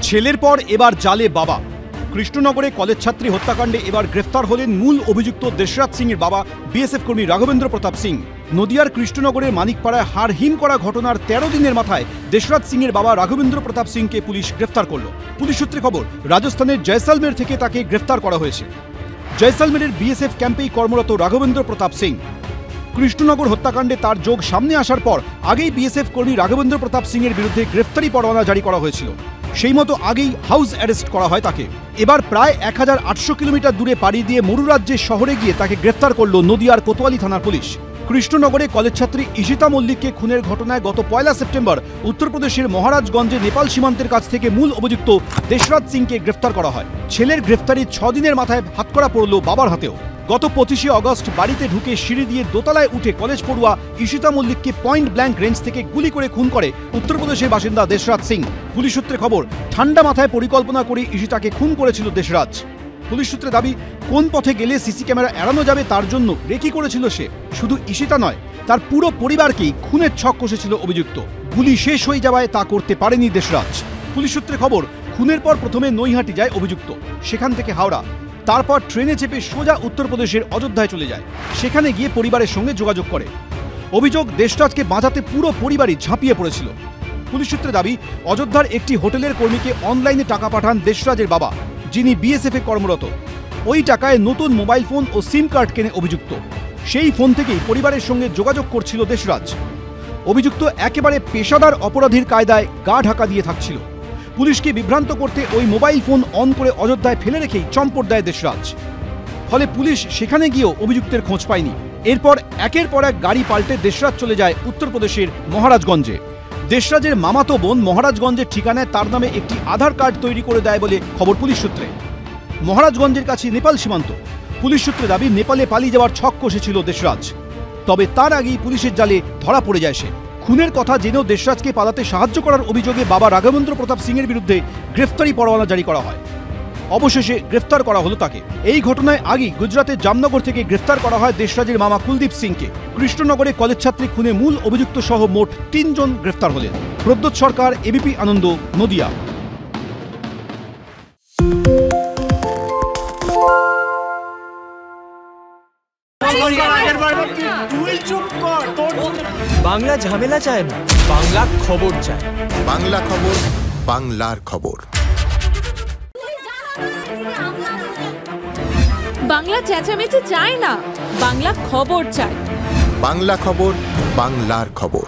ছেলের পর এবার জালে বাবা। কৃষ্ণনগরে কলেজ ছাত্রী হত্যাকাণ্ডে এবার গ্রেফতার হলেন মূল অভিযুক্ত দেশরাজ সিং এর বাবা বিএসএফ কর্মী রাঘবেন্দ্র প্রতাপ সিং। নদিয়ার কৃষ্ণনগরের মানিকপাড়ায় হাড়হিম করা ঘটনার ১৩ দিনের মাথায় দেশরাজ সিং এর বাবা রাঘবেন্দ্র প্রতাপ সিংকে পুলিশ গ্রেফতার করল। পুলিশ সূত্রে খবর, রাজস্থানের জয়সালমের থেকে তাকে গ্রেফতার করা হয়েছে। জয়সালমেরের বিএসএফ ক্যাম্পেই কর্মরত রাঘবেন্দ্র প্রতাপ সিং। কৃষ্ণনগর হত্যাকাণ্ডে তার যোগ সামনে আসার পর আগেই বিএসএফ কর্মী রাঘবেন্দ্র প্রতাপ সিং এর বিরুদ্ধে গ্রেফতারি পরোয়ানা জারি করা হয়েছিল। সেই মতো আগেই হাউস অ্যারেস্ট করা হয় তাকে। এবার প্রায় ১৮০০ কিলোমিটার দূরে পাড়ি দিয়ে মরুরাজ্যের শহরে গিয়ে তাকে গ্রেফতার করল নদিয়ার কোতোয়ালি থানার পুলিশ। কৃষ্ণনগরে কলেজ ছাত্রী ঈশিতা মল্লিককে খুনের ঘটনায় গত ১ সেপ্টেম্বর উত্তরপ্রদেশের মহারাজগঞ্জে নেপাল সীমান্তের কাছ থেকে মূল অভিযুক্ত দেশরাজ সিংকে গ্রেফতার করা হয়। ছেলের গ্রেফতারির ৬ দিনের মাথায় হাতকড়া পড়ল বাবার হাতেও। গত ২৫ আগস্ট বাড়িতে ঢুকে সিঁড়ি দিয়ে দোতলায় উঠে কলেজ পড়ুয়া ঈশিতা মল্লিককে পয়েন্ট ব্ল্যাঙ্ক রেঞ্জ থেকে গুলি করে খুন করে উত্তরপ্রদেশের বাসিন্দা দেশরাজ সিং। পুলিশ সূত্রে খবর, ঠান্ডা মাথায় পরিকল্পনা করে ঈশিতাকে খুন করেছিল দেশরাজ। পুলিশ সূত্রে দাবি, কোন পথে গেলে সিসি ক্যামেরা এড়ানো যাবে তার জন্য রেকি করেছিল সে। শুধু ঈশিতা নয়, তার পুরো পরিবারকেই খুনের ছক কষেছিল অভিযুক্ত। গুলি শেষ হয়ে যাওয়ায় তা করতে পারেনি দেশরাজ। পুলিশ সূত্রে খবর, খুনের পর প্রথমে নৈহাটি যায় অভিযুক্ত, সেখান থেকে হাওড়া, তারপর ট্রেনে চেপে সোজা উত্তরপ্রদেশের অযোধ্যায় চলে যায়। সেখানে গিয়ে পরিবারের সঙ্গে যোগাযোগ করে। অভিযোগ, দেশরাজকে বাঁচাতে পুরো পরিবারই ঝাঁপিয়ে পড়েছিল। পুলিশ সূত্রে দাবি, অযোধ্যার একটি হোটেলের কর্মীকে অনলাইনে টাকা পাঠান দেশরাজের বাবা, যিনি বিএসএফে কর্মরত। ওই টাকায় নতুন মোবাইল ফোন ও সিম কার্ড কেনে অভিযুক্ত। সেই ফোন থেকেই পরিবারের সঙ্গে যোগাযোগ করছিল দেশরাজ। অভিযুক্ত একেবারে পেশাদার অপরাধীর কায়দায় গা ঢাকা দিয়ে থাকছিল। পুলিশকে বিভ্রান্ত করতে ওই মোবাইল ফোন অন করে অযোধ্যায় ফেলে রেখেই চম্পট দেয় দেশরাজ। ফলে পুলিশ সেখানে গিয়েও অভিযুক্তের খোঁজ পায়নি। এরপর একের পর এক গাড়ি পাল্টে দেশরাজ চলে যায় উত্তরপ্রদেশের মহারাজগঞ্জে। দেশরাজের মামাতো বোন মহারাজগঞ্জের ঠিকানায় তার নামে একটি আধার কার্ড তৈরি করে দেয় বলে খবর পুলিশ সূত্রে। মহারাজগঞ্জের কাছে নেপাল সীমান্ত। পুলিশ সূত্রে দাবি, নেপালে পালিয়ে যাওয়ার ছক কষেছিল দেশরাজ। তবে তার আগেই পুলিশের জালে ধরা পড়ে যায় সে। খুনের কথা জেনেও দেশরাজকে পালাতে সাহায্য করার অভিযোগে বাবা রাঘবেন্দ্র প্রতাপ সিং এর বিরুদ্ধে গ্রেফতারি পরোয়ানা জারি করা হয়। অবশেষে গ্রেফতার করা হলো তাকে। এই ঘটনায় আগেই গুজরাতের জামনগর থেকে গ্রেফতার করা হয় দেশরাজের মামা কুলদীপ সিংকে। কৃষ্ণনগরে কলেজ ছাত্রী খুনে মূল অভিযুক্ত সহ মোট ৩ জন গ্রেফতার হলেন। প্রদ্যোৎ সরকার, এবিপি আনন্দ, নদিয়া। বাংলা ঝামেলা চায় না, বাংলা খবর চায়। বাংলা খবর, বাংলার খবর। বাংলা চেঁচামেচি চায় না, বাংলা খবর চায়। বাংলা খবর, বাংলার খবর।